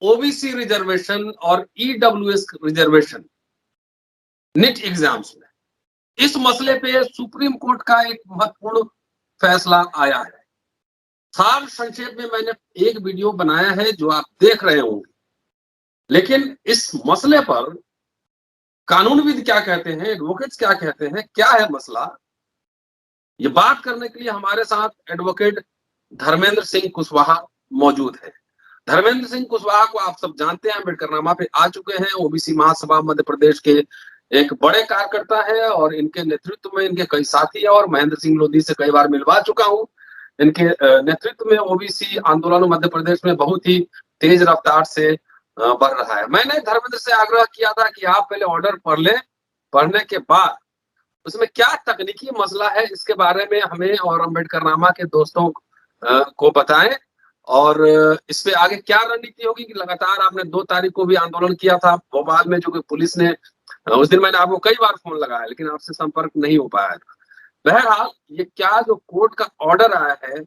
OBC reservation और EWS reservation NEET exams में, इस मसले पे सुप्रीम कोर्ट का एक महत्वपूर्ण फैसला आया है। सार संक्षेप में मैंने एक वीडियो बनाया है जो आप देख रहे होंगे, लेकिन इस मसले पर कानूनविद क्या कहते हैं, एडवोकेट्स क्या कहते हैं, क्या है मसला, ये बात करने के लिए हमारे साथ एडवोकेट धर्मेंद्र सिंह कुशवाहा मौजूद है। धर्मेंद्र सिंह कुशवाहा को आप सब जानते हैं, अम्बेडकरनामा पे आ चुके हैं, ओबीसी महासभा मध्य प्रदेश के एक बड़े कार्यकर्ता है और इनके नेतृत्व में इनके कई साथी है और महेंद्र सिंह लोधी से कई बार मिलवा चुका हूं। इनके नेतृत्व में ओबीसी आंदोलन मध्य प्रदेश में बहुत ही तेज रफ्तार से बढ़ रहा है। मैंने धर्मेंद्र से आग्रह किया था कि आप पहले ऑर्डर पढ़ लें, पढ़ने के बाद उसमें क्या तकनीकी मसला है इसके बारे में हमें और अम्बेडकरनामा के दोस्तों को बताएं, और इस पे आगे क्या रणनीति होगी कि लगातार आपने 2 तारीख को भी आंदोलन किया था भोपाल में, जो कि पुलिस ने उस दिन मैंने आपको कई बार फोन लगाया लेकिन आपसे संपर्क नहीं हो पाया था। बहरहाल ये क्या जो कोर्ट का ऑर्डर आया है,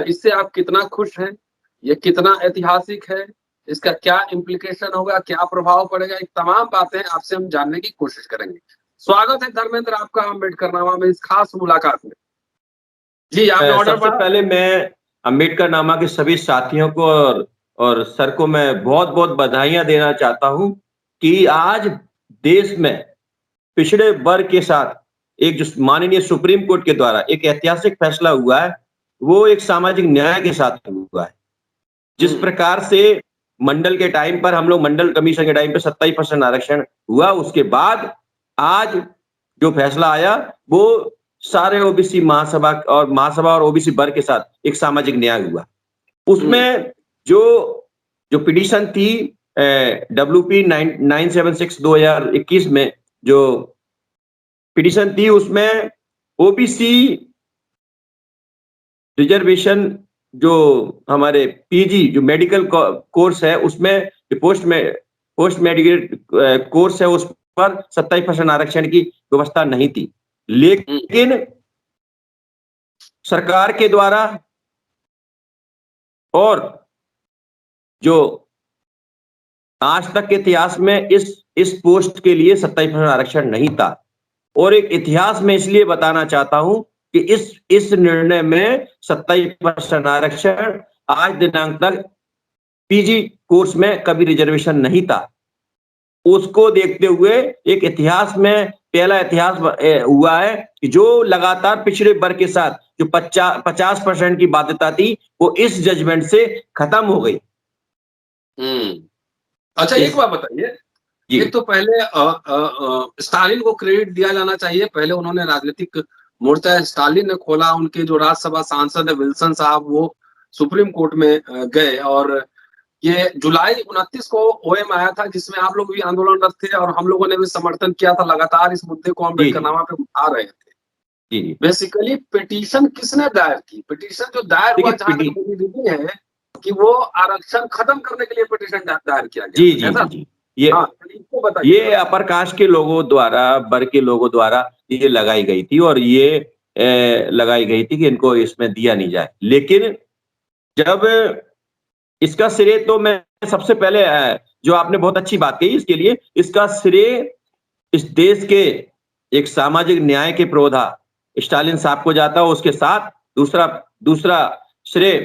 इससे आप कितना खुश हैं, ये कितना ऐतिहासिक है, इसका क्या इम्प्लीकेशन होगा, क्या प्रभाव पड़ेगा, ये तमाम बातें आपसे हम जानने की कोशिश करेंगे। स्वागत है धर्मेंद्र आपका अम्बेडकरनामा में इस खास मुलाकात में। जी आपने ऑर्डर सबसे पहले मैं अम्बेडकरनामा के सभी साथियों को और सर को मैं बहुत बहुत बधाइयां देना चाहता हूं कि आज देश में पिछड़े वर्ग के साथ एक जो माननीय सुप्रीम कोर्ट के द्वारा एक ऐतिहासिक फैसला हुआ है, वो एक सामाजिक न्याय के साथ हुआ है। जिस प्रकार से मंडल के टाइम पर हम लोग मंडल कमीशन के टाइम पे 27% आरक्षण हुआ, उसके बाद आज जो फैसला आया वो सारे ओबीसी महासभा और ओबीसी वर्ग के साथ एक सामाजिक न्याय हुआ। उसमें जो पिटीशन थी WP 976 2021 में जो पिटीशन थी, उसमें ओबीसी रिजर्वेशन जो हमारे पीजी जो मेडिकल कोर्स है उसमें पोस्ट मेडिकल कोर्स है उस पर 27% आरक्षण की व्यवस्था नहीं थी, लेकिन सरकार के द्वारा और जो आज तक के इतिहास में इस पोस्ट के लिए 27% आरक्षण नहीं था। और एक इतिहास में इसलिए बताना चाहता हूं कि इस निर्णय में 27% आरक्षण आज दिनांक तक पीजी कोर्स में कभी रिजर्वेशन नहीं था। उसको देखते हुए एक इतिहास में पहला इतिहास हुआ है कि जो लगातार पिछड़े वर्ग के साथ जो 50% की बाध्यता थी वो इस जजमेंट से खत्म हो गई। अच्छा एक बात बताइए, एक तो पहले स्टालिन को क्रेडिट दिया जाना चाहिए, पहले उन्होंने राजनीतिक मोर्चा स्टालिन ने खोला, उनके जो राज्यसभा सांसद है विल्सन साहब वो सुप्रीम कोर्ट में गए और ये जुलाई 29 को ओएम आया था जिसमें आप लोग भी आंदोलनरत थे और हम लोगों ने भी समर्थन किया था, लगातार इस मुद्दे को अम्बेडकरनामा पे उठा रहे थे। बेसिकली पिटीशन किसने दायर की? पिटीशन जो दायर हुआ है कि वो आरक्षण खत्म करने के लिए पिटीशन दायर किया गया। जी ये अपर कास्ट के लोगों द्वारा, वर्ग के लोगों द्वारा ये लगाई गई थी और ये लगाई गई थी कि इनको इसमें दिया नहीं जाए। लेकिन जब इसका श्रेय तो मैं सबसे पहले जो आपने बहुत अच्छी बात कही इसके लिए, इसका श्रेय इस देश के एक सामाजिक न्याय के प्रोधा स्टालिन साहब को जाता है। उसके साथ दूसरा श्रेय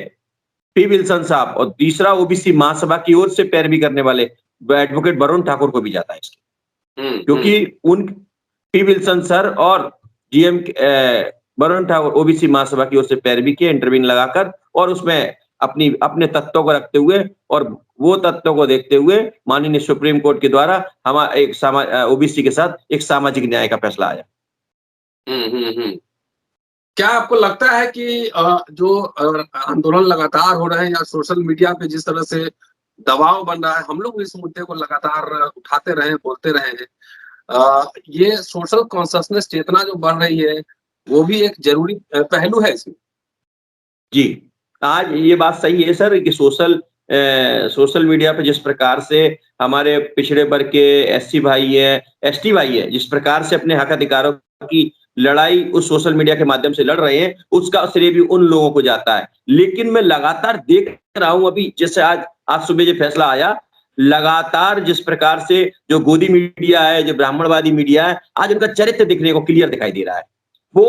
पी विल्सन साहब और तीसरा ओबीसी महासभा की ओर से पैरवी करने वाले एडवोकेट वरुण ठाकुर को भी जाता है इसके, क्योंकि उन पी विल्सन सर और जीएम वरुण ठाकुर ओबीसी महासभा की ओर से पैरवी किए इंटरव्यून लगाकर, और उसमें अपने तत्वों को रखते हुए और वो तत्वों को देखते हुए माननीय सुप्रीम कोर्ट के द्वारा हमारा एक ओबीसी के साथ एक सामाजिक न्याय का फैसला आया। क्या आपको लगता है कि जो आंदोलन लगातार हो रहे हैं या सोशल मीडिया पे जिस तरह से दबाव बन रहा है, हम लोग इस मुद्दे को लगातार उठाते रहे, बोलते रहे हैं, ये सोशल कॉन्शसनेस चेतना जो बढ़ रही है वो भी एक जरूरी पहलू है इसमें? जी, आज ये बात सही है सर कि सोशल मीडिया पे जिस प्रकार से हमारे पिछड़े वर्ग के एससी भाई है, एसटी भाई है, जिस प्रकार से अपने हक अधिकारों की लड़ाई उस सोशल मीडिया के माध्यम से लड़ रहे हैं, उसका श्रेय भी उन लोगों को जाता है। लेकिन मैं लगातार देख रहा हूं, अभी जैसे आज आज सुबह जो फैसला आया, लगातार जिस प्रकार से जो गोदी मीडिया है, जो ब्राह्मणवादी मीडिया है, आज उनका चरित्र दिखने को क्लियर दिखाई दे रहा है। वो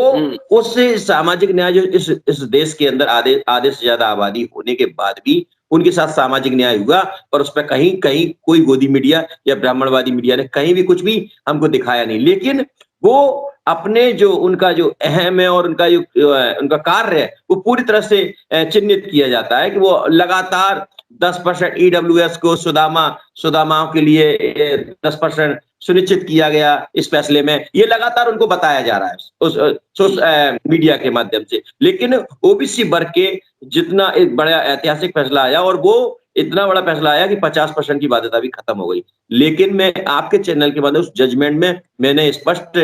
उस सामाजिक न्याय जो इस देश के अंदर आधे से ज्यादा आबादी होने के बाद भी उनके साथ सामाजिक न्याय हुआ, पर उस पर कहीं कोई गोदी मीडिया या ब्राह्मणवादी मीडिया ने कहीं भी कुछ भी हमको दिखाया नहीं। लेकिन वो अपने जो उनका जो अहम है और उनका जो उनका कार्य है, वो पूरी तरह से चिह्नित किया जाता है कि वो लगातार 10% ईडब्ल्यूएस को सुदामाओं के लिए 10% सुनिश्चित किया गया इस फैसले में, ये लगातार उनको बताया जा रहा है उस मीडिया के माध्यम से। लेकिन ओबीसी वर्ग के जितना एक बड़ा ऐतिहासिक फैसला आया, और वो इतना बड़ा फैसला आया कि 50% की बाध्यता भी खत्म हो गई। लेकिन मैं आपके चैनल के माध्यम उस जजमेंट में मैंने स्पष्ट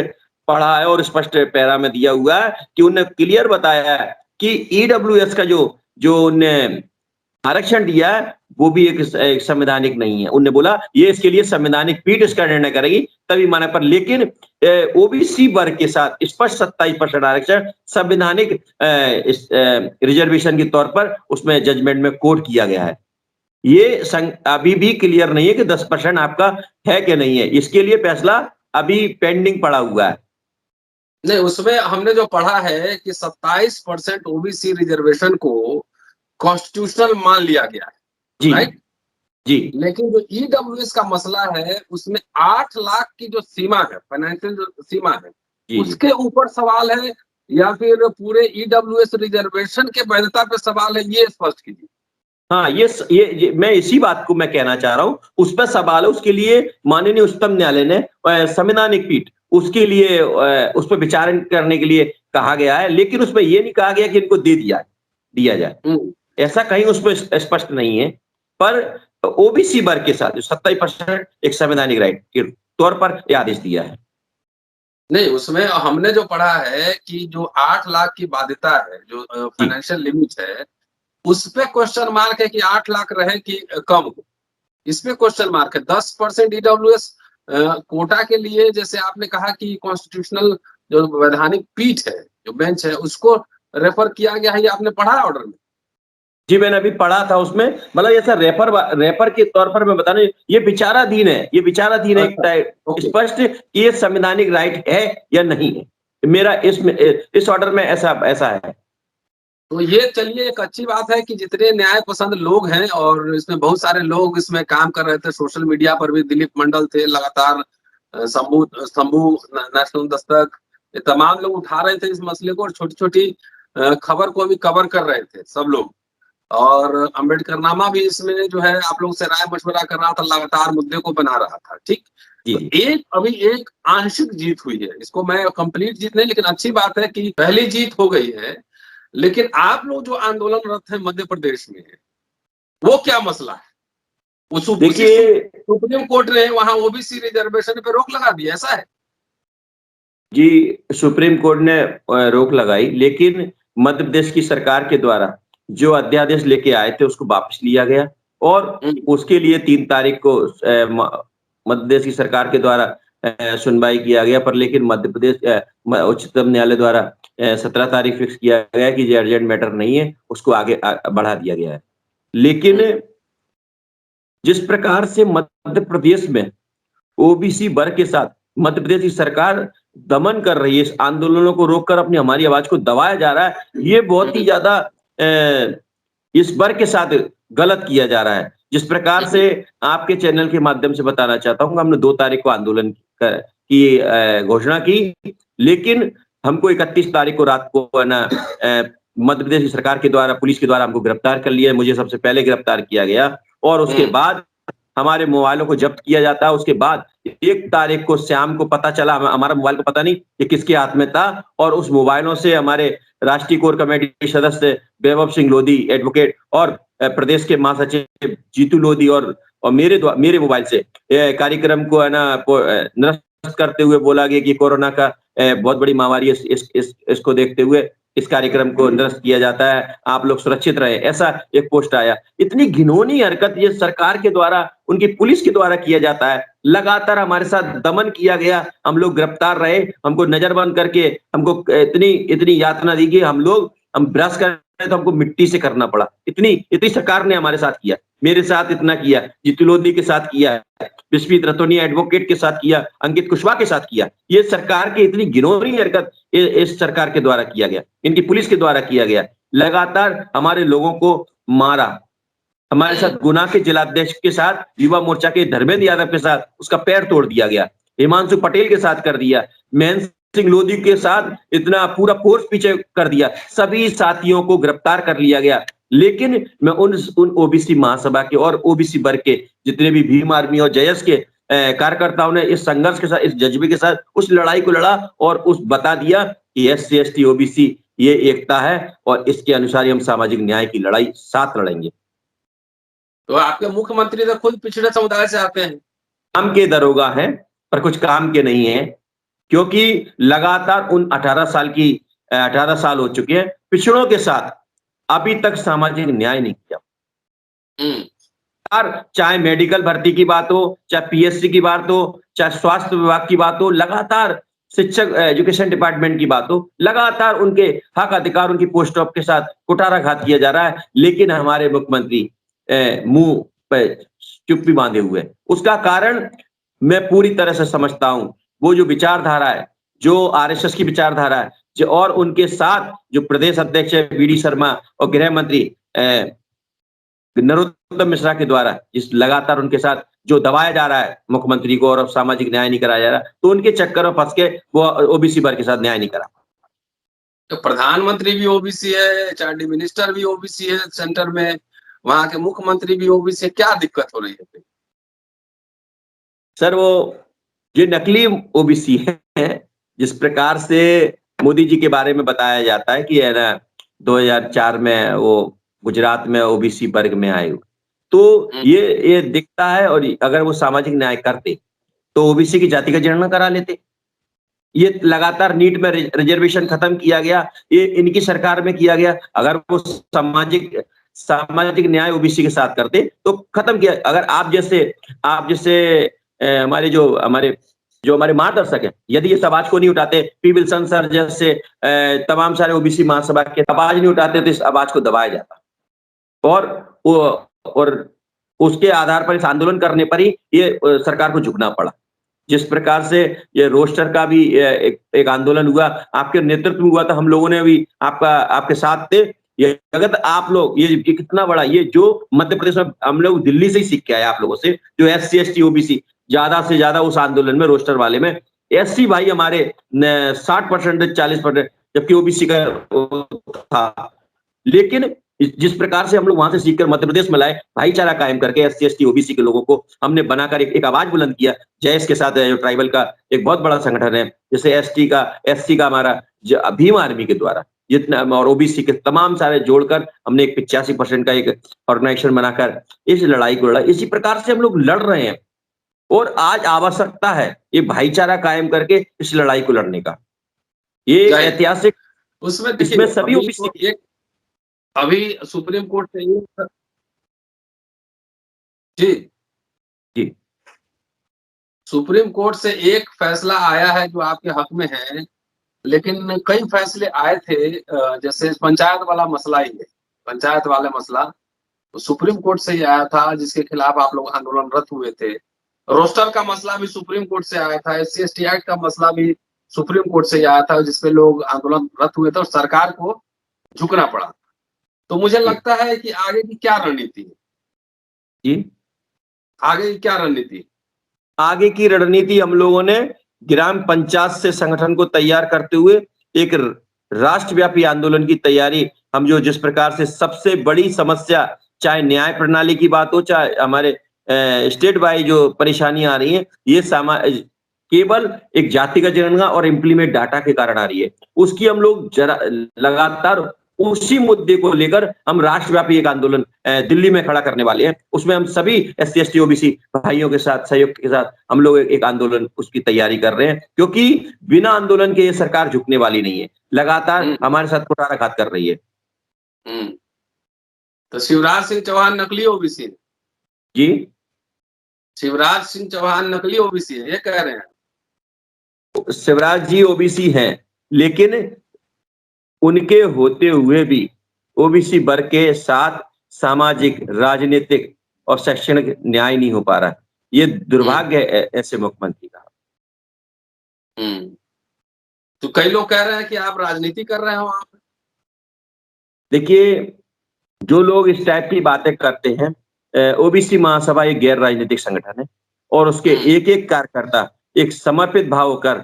पढ़ा है और स्पष्ट पैरा में दिया हुआ है कि उन्होंने क्लियर बताया है कि ईडब्ल्यूएस का जो उन्हें आरक्षण दिया है वो भी एक संवैधानिक नहीं है। उन्होंने बोला ये इसके लिए संवैधानिक पीठ इसका निर्णय करेगी तभी माने पर, लेकिन ओबीसी वर्ग के साथ स्पष्ट 27% आरक्षण संवैधानिक रिजर्वेशन के तौर पर उसमें जजमेंट में कोट किया गया है। ये अभी भी क्लियर नहीं है कि 10% आपका है कि नहीं है, इसके लिए फैसला अभी पेंडिंग पड़ा हुआ है। नहीं, उसमें हमने जो पढ़ा है कि 27% ओबीसी रिजर्वेशन को कॉन्स्टिट्यूशनल मान लिया गया है, जी राइट जी। लेकिन जो ईडब्ल्यूएस का मसला है उसमें 8 लाख की जो सीमा है, फाइनेंशियल जो सीमा है, उसके ऊपर सवाल है या फिर पूरे ईडब्ल्यूएस रिजर्वेशन के वैधता पे सवाल है, ये स्पष्ट कीजिए। हाँ, ये मैं इसी बात को मैं कहना चाह रहा हूँ, उस पर सवाल है। उसके लिए माननीय उच्चतम न्यायालय ने संवैधानिक पीठ उसके लिए उस पर विचार करने के लिए कहा गया है, लेकिन उसमें ये नहीं कहा गया कि इनको दिया जाए। ऐसा कहीं उस पर स्पष्ट नहीं है। पर ओबीसी वर्ग के साथ 27% एक संवैधानिक राइट के तौर पर यह आदेश दिया है। नहीं, उसमें हमने जो पढ़ा है कि जो 8 लाख की बाध्यता है, जो फाइनेंशियल लिमिट है, उस पे क्वेश्चन मार्क है कि 8 लाख रहे कि कम हो, इस पे क्वेश्चन मार्क है। 10% ईडब्ल्यूएस कोटा के लिए, जैसे आपने कहा कि कॉन्स्टिट्यूशनल जो वैधानिक पीठ है, जो बेंच है, उसको रेफर किया गया है, ये आपने पढ़ा है ऑर्डर में? जी, मैंने अभी पढ़ा था उसमें, मतलब ऐसा रेफर के तौर पर मैं बता रहा हूं, ये विचाराधीन है, स्पष्ट ये संवैधानिक राइट है या नहीं है। मेरा इस ऑर्डर में ऐसा है। तो ये चलिए एक अच्छी बात है कि जितने न्याय पसंद लोग हैं, और इसमें बहुत सारे लोग इसमें काम कर रहे थे, सोशल मीडिया पर भी दिलीप मंडल थे लगातार, शंभू नेशनल दस्तक, ये तमाम लोग उठा रहे थे इस मसले को और छोटी छोटी खबर को भी कवर कर रहे थे सब लोग। और अम्बेडकर नामा भी इसमें जो है आप लोग से राय मशवरा कर रहा था, लगातार मुद्दे को बना रहा था। ठीक, तो अभी एक आंशिक जीत हुई है, इसको मैं कंप्लीट जीत नहीं, लेकिन अच्छी बात है कि पहली जीत हो गई है। लेकिन आप लोग जो आंदोलनरत हैं मध्य प्रदेश में, वो क्या मसला है? देखिए, सुप्रीम कोर्ट ने वहां ओबीसी रिजर्वेशन पे रोक लगा दी, ऐसा है? जी, सुप्रीम कोर्ट ने रोक लगाई, लेकिन मध्य प्रदेश की सरकार के द्वारा जो अध्यादेश लेके आए थे उसको वापस लिया गया, और उसके लिए 3 तारीख को मध्य प्रदेश की सरकार के द्वारा सुनवाई किया गया। पर लेकिन मध्य प्रदेश उच्चतम न्यायालय द्वारा 17 तारीख फिक्स किया गया कि ये अर्जेंट मैटर नहीं है, उसको आगे बढ़ा दिया गया है। लेकिन जिस प्रकार से मध्य प्रदेश में ओबीसी वर्ग के साथ मध्य प्रदेश की सरकार दमन कर रही है, इस आंदोलनों को रोककर अपनी हमारी आवाज को दबाया जा रहा है, ये बहुत ही ज्यादा इस वर्ग के साथ गलत किया जा रहा है। जिस प्रकार से आपके चैनल के माध्यम से बताना चाहता हूँ, हमने 2 तारीख को आंदोलन की घोषणा की, लेकिन हमको 31 तारीख को रात को मध्य प्रदेश की सरकार के द्वारा, पुलिस के द्वारा हमको गिरफ्तार कर लिया। मुझे सबसे पहले गिरफ्तार किया गया और उसके बाद हमारे मोबाइलों को जब्त किया जाता है। उसके बाद 1 तारीख को शाम को पता चला, हमारा मोबाइल को पता नहीं कि किसके हाथ में था, और उस मोबाइलों से हमारे राष्ट्रीय कोर कमेटी सदस्य वैभव सिंह लोधी एडवोकेट और प्रदेश के महासचिव जीतू लोधी और मेरे मोबाइल से कार्यक्रम को निरस्त करते हुए बोला गया कि कोरोना का बहुत बड़ी महामारी है, इसको देखते हुए इस कार्यक्रम को निरस्त किया जाता है, आप लोग सुरक्षित रहे, ऐसा एक पोस्ट आया। इतनी घिनौनी हरकत ये सरकार के द्वारा, उनकी पुलिस के द्वारा किया जाता है। लगातार हमारे साथ दमन किया गया, हम लोग गिरफ्तार रहे, हमको नजरबंद करके हमको इतनी यातना दी गई, हम ब्रश करने तो हमको मिट्टी से करना पड़ा। इतनी सरकार ने हमारे साथ किया, मेरे साथ इतना किया, जीतू लोधी के साथ किया, विस्मित रतोनिया एडवोकेट के साथ किया, अंकित कुशवाहा के साथ किया। ये सरकार की इतनी घिनौनी हरकत इस सरकार के द्वारा किया गया, इनकी पुलिस के द्वारा किया गया। लगातार हमारे लोगों को मारा, हमारे साथ गुना के जिलाध्यक्ष के साथ, युवा मोर्चा के धर्मेंद्र यादव के साथ उसका पैर तोड़ दिया गया, हिमांशु पटेल के साथ कर दिया, महेंद्र सिंह लोधी के साथ इतना पूरा फोर्स पीछे कर दिया, सभी साथियों को गिरफ्तार कर लिया गया। लेकिन मैं उन ओबीसी महासभा के और ओबीसी वर्ग के जितने भी भीम आर्मी और जयस के कार्यकर्ताओं ने इस संघर्ष के साथ, इस जज्बे के साथ उस लड़ाई को लड़ा और उस बता दिया कि एससी एसटी ओबीसी ये एकता है और इसके अनुसार हम सामाजिक न्याय की लड़ाई साथ लड़ेंगे। तो आपके मुख्यमंत्री तो खुद पिछड़े समुदाय से आते हैं। काम के दरोगा हैं पर कुछ काम के नहीं है, क्योंकि लगातार उन 18 साल हो चुके हैं पिछड़ों के साथ अभी तक सामाजिक न्याय नहीं किया। चाहे मेडिकल भर्ती की बात हो, चाहे पीएससी की बात हो, चाहे स्वास्थ्य विभाग की बात हो, लगातार शिक्षक एजुकेशन डिपार्टमेंट की बात हो, लगातार उनके हक अधिकार, उनकी पोस्ट ऑफ के साथ कुठाराघात किया जा रहा है। लेकिन हमारे मुख्यमंत्री मुंह पे चुप्पी बांधे हुए। उसका कारण मैं पूरी तरह से समझता हूं, वो जो विचारधारा है, जो आरएसएस की विचारधारा है, जो और उनके साथ जो प्रदेश अध्यक्ष है बीडी शर्मा और गृह मंत्री नरोत्तम मिश्रा के द्वारा इस लगातार उनके साथ जो दबाया जा रहा है मुख्यमंत्री को और सामाजिक न्याय नहीं कराया जा रहा, तो उनके चक्कर में फंस के वो ओबीसी वर्ग के साथ न्याय नहीं करा। तो प्रधानमंत्री भी ओबीसी है, चार्डी मिनिस्टर भी ओबीसी है सेंटर में, वहां के मुख्यमंत्री भी ओबीसी है, क्या दिक्कत हो रही है? सर वो ये नकली ओबीसी है, जिस प्रकार से मोदी जी के बारे में बताया जाता है कि है ना 2004 में वो गुजरात में ओबीसी वर्ग में आए, तो ये दिखता है। और अगर वो सामाजिक न्याय करते तो ओबीसी की जाति का जनगणना करा लेते। ये लगातार नीट में रिजर्वेशन खत्म किया गया, ये इनकी सरकार में किया गया। अगर वो सामाजिक न्याय ओबीसी के साथ करते तो खत्म किया। अगर आप जैसे हमारे मार्गदर्शक है, यदि इस आवाज को नहीं उठाते, पी विल्सन सर जैसे तमाम सारे ओबीसी महासभा के आवाज नहीं उठाते तो इस आवाज को दबाया जाता। और उसके आधार पर इस आंदोलन करने पर ही ये सरकार को झुकना पड़ा। जिस प्रकार से ये रोस्टर का भी एक आंदोलन हुआ, आपके नेतृत्व में हुआ था, हम लोगों ने भी आपके साथ थे। ये अगर आप लोग ये कितना बड़ा, ये जो मध्य प्रदेश में हम लोग दिल्ली से ही सीख के आए आप लोगों से, जो एससी एसटी ओबीसी ज्यादा से ज्यादा उस आंदोलन में रोस्टर वाले में एससी भाई हमारे 60% 40%, जबकि ओबीसी का था। लेकिन जिस प्रकार से हम लोग वहां से सीखकर मध्य प्रदेश में लाए, भाईचारा कायम करके एससी एसटी ओबीसी के लोगों को हमने बनाकर एक आवाज बुलंद किया। जयस के साथ जो ट्राइबल का एक बहुत बड़ा संगठन है, जैसे एससी का हमारा भीम आर्मी के द्वारा जितना, और ओबीसी के तमाम सारे जोड़कर हमने एक 85% का एक ऑर्गेनाइजेशन बनाकर इस लड़ाई को लड़ा। इसी प्रकार से हम लोग लड़ रहे हैं और आज आवश्यकता है ये भाईचारा कायम करके इस लड़ाई को लड़ने का। ये ऐतिहासिक, इसमें सभी ओबीसी अभी सुप्रीम कोर्ट से जी सुप्रीम कोर्ट से एक फैसला आया है जो आपके हक में है, लेकिन कई फैसले आए थे, जैसे पंचायत वाला मसला ही है। पंचायत वाला मसला तो सुप्रीम कोर्ट से ही आया था, जिसके खिलाफ आप लोग आंदोलनरत हुए थे। रोस्टर का मसला भी सुप्रीम कोर्ट से आया था, एससी एसटी एक्ट का मसला भी सुप्रीम कोर्ट से आया था, जिसपे लोग आंदोलनरत हुए थे और सरकार को झुकना पड़ा। तो मुझे लगता है कि आगे की क्या रणनीति है? जी, आगे की क्या रणनीति? आगे की रणनीति हम लोगों ने ग्राम पंचायत से संगठन को तैयार करते हुए एक राष्ट्रव्यापी आंदोलन की तैयारी, हम जो जिस प्रकार से सबसे बड़ी समस्या, चाहे न्याय प्रणाली की बात हो, चाहे हमारे स्टेट वाइज जो परेशानी आ रही है, ये केवल एक जातिगत जनगणना और इम्प्लीमेंट डाटा के कारण आ रही है। उसकी हम लोग लगातार उसी मुद्दे को लेकर हम राष्ट्रव्यापी एक आंदोलन दिल्ली में खड़ा करने वाले हैं। उसमें हम सभी एससी एसटी ओबीसी भाइयों के साथ, सहयोग के साथ हम लोग एक आंदोलन उसकी तैयारी कर रहे हैं, क्योंकि बिना आंदोलन के ये सरकार झुकने वाली नहीं है, लगातार हमारे साथ कुठाराघात कर रही है। तो शिवराज सिंह चौहान नकली ओबीसी है? जी, शिवराज सिंह चौहान नकली ओबीसी है, ये कह रहे हैं? शिवराज जी ओबीसी हैं, लेकिन उनके होते हुए भी ओबीसी वर्ग के साथ सामाजिक, राजनीतिक और शैक्षणिक न्याय नहीं हो पा रहा है। ये दुर्भाग्य है ऐसे मुख्यमंत्री का। तो कई लोग कह रहे हैं कि आप राजनीति कर रहे हो वहां पे। देखिए, जो लोग इस टाइप की बातें करते हैं, ओबीसी महासभा एक गैर राजनीतिक संगठन है और उसके एक-एक कार्यकर्ता एक समर्पित भाव होकर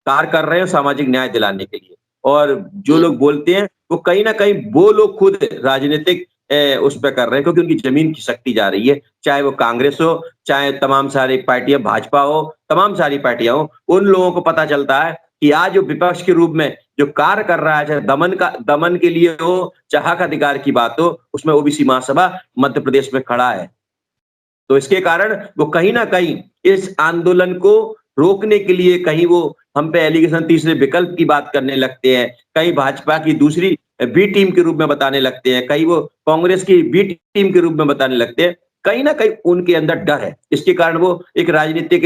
कार्य कर रहे हैं सामाजिक न्याय दिलाने के लिए। और जो लोग बोलते हैं वो कहीं न कहीं वो लोग खुद राजनीतिक उस पे कर रहे हैं, क्योंकि उनकी ज़मीन खिसकती जा रही है। चाहे वो कांग्रेस हो, चाहे तमाम सारी पार्टियाँ भाजपा हो, तमाम सारी पार्टियाँ हो, उन लोगों को पता चलता है कि आज जो विपक्ष के रूप में जो कार्य कर रहा है, चाहे दमन के लिए हो, चाहे हक अधिकार की बात हो, उसमें ओबीसी महासभा मध्य प्रदेश में खड़ा है। तो इसके कारण वो कहीं न कहीं इस आंदोलन को रोकने के लिए कहीं वो हम पे एलिगेशन तीसरे विकल्प की बात करने लगते हैं, कहीं भाजपा की दूसरी बी टीम के रूप में बताने लगते हैं, कहीं वो कांग्रेस की बी टीम के रूप में बताने लगते हैं। कहीं न कहीं उनके अंदर डर है। इसके कारण वो एक राजनीतिक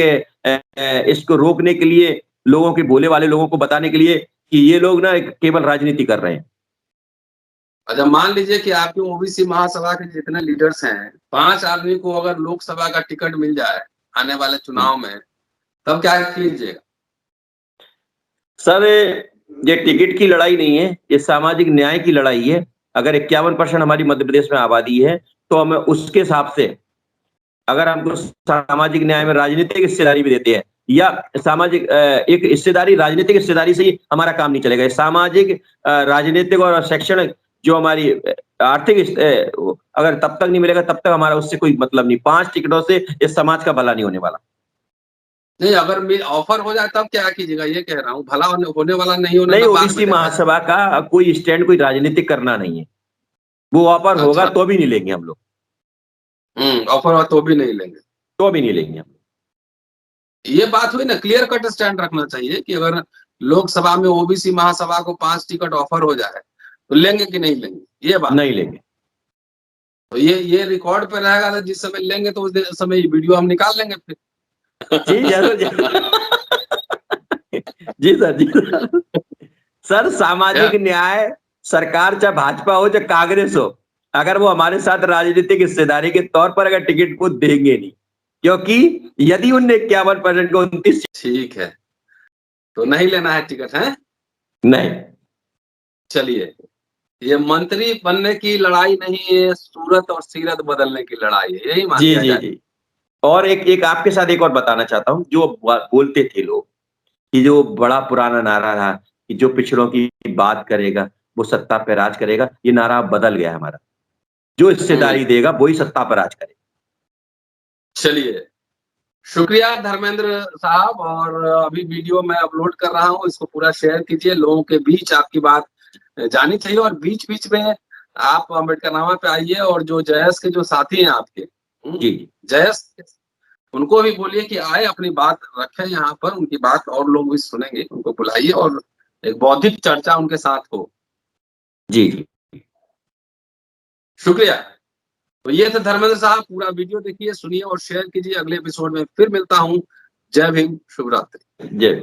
इसको रोकने के लिए लोगों के भोले वाले लोगों को बताने के लिए कि ये लोग ना एक केवल राजनीति कर रहे हैं। अच्छा, मान लीजिए कि आपके ओबीसी महासभा के जितने लीडर्स हैं, 5 आदमी को अगर लोकसभा का टिकट मिल जाए आने वाले चुनाव में, तब क्या कीजिएगा? सर, ये टिकट की लड़ाई नहीं है, ये सामाजिक न्याय की लड़ाई है। अगर 51% हमारी मध्य प्रदेश में आबादी है, तो हमें उसके हिसाब से अगर हमको सामाजिक न्याय में राजनीतिक हिस्सेदारी भी देते हैं या सामाजिक एक हिस्सेदारी, राजनीतिक हिस्सेदारी से ही हमारा काम नहीं चलेगा। सामाजिक, राजनीतिक और शैक्षणिक जो हमारी आर्थिक अगर तब तक नहीं मिलेगा, तब तक हमारा उससे कोई मतलब नहीं। 5 टिकटों से इस समाज का भला नहीं होने वाला। नहीं, अगर ऑफर हो जाए तब क्या कीजिएगा? ये कह रहा हूँ, भला होने वाला नहीं होने नहीं, का बाद में ओबीसी देखा महासभा का कोई स्टैंड कोई राजनीतिक करना नहीं है। वो ऑफर होगा अच्छा। तो भी नहीं लेंगे हम लोग। ऑफर हो तो भी नहीं लेंगे। तो भी नहीं लेंगे हम। ये बात हुई ना, क्लियर कट स्टैंड रखना चाहिए कि अगर लोकसभा में ओबीसी महासभा को 5 टिकट ऑफर हो जाए तो लेंगे कि नहीं लेंगे, ये बात। नहीं लेंगे। तो ये रिकॉर्ड पे रहेगा, तो जिस समय लेंगे तो उस समय ये वीडियो हम निकाल लेंगे फिर। जी जरूर जरूर। जी सर, जी सर। सर, सामाजिक न्याय सरकार चाहे भाजपा हो चाहे कांग्रेस हो, अगर वो हमारे साथ राजनीतिक हिस्सेदारी के तौर पर अगर टिकट को देंगे नहीं, क्योंकि यदि उनने 51% को 29। ठीक है, तो नहीं लेना है टिकट है? नहीं। चलिए, ये मंत्री बनने की लड़ाई नहीं है, सूरत और सीरत बदलने की लड़ाई है, यही मान जी लिया जी जाए। जी। और एक आपके साथ एक और बताना चाहता हूँ, जो बोलते थे लोग कि जो बड़ा पुराना नारा था कि जो पिछड़ों की बात करेगा वो सत्ता पे राज करेगा, ये नारा बदल गया है हमारा। जो हिस्सेदारी देगा वही सत्ता पर राज करेगा। चलिए, शुक्रिया धर्मेंद्र साहब। और अभी वीडियो मैं अपलोड कर रहा हूँ, इसको पूरा शेयर कीजिए, लोगों के बीच आपकी बात जानी चाहिए। और बीच बीच में आप अम्बेडकरनामा पे आइए, और जो जयस के जो साथी हैं आपके, जी जयस, उनको भी बोलिए कि आए, अपनी बात रखें यहाँ पर, उनकी बात और लोग भी सुनेंगे, उनको बुलाइए और एक बौद्धिक चर्चा उनके साथ हो। जी जी। शुक्रिया। तो ये थे धर्मेंद्र साहब। पूरा वीडियो देखिए, सुनिए और शेयर कीजिए। अगले एपिसोड में फिर मिलता हूँ। जय भीम, शुभ रात्रि। जय।